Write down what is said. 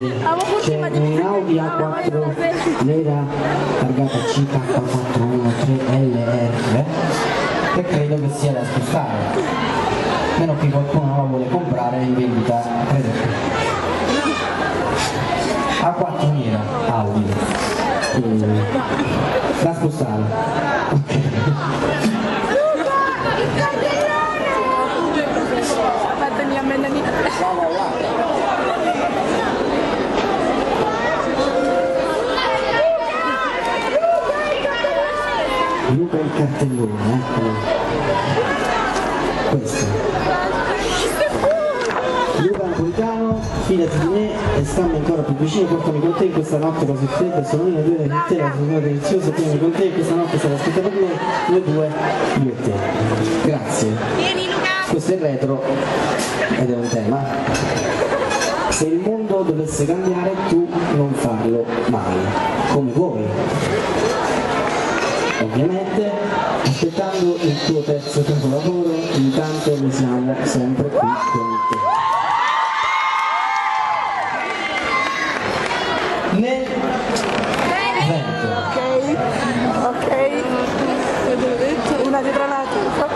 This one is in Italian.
C'è un Audi A4 nera targata CK413LR che credo che sia da spostare, meno che qualcuno non la vuole comprare in vendita, credo che A4 nera Audi da spostare. Luca il cartellone, eccolo. Questo. Luca Napolitano, fidati di me e stammi ancora più vicino, portami con te in questa notte così fredda, sono io e due di te, la tua deliziosa, tieni con te, questa notte sarà scritta per noi, noi due, io e te. Grazie. Vieni Luca! Questo è il retro ed è un tema. Se il mondo dovesse cambiare, tu non farlo mai, come vuoi. Ovviamente, aspettando il tuo terzo capolavoro, intanto noi siamo sempre qui con te. Nel vento. Ok, una dietro l'altra.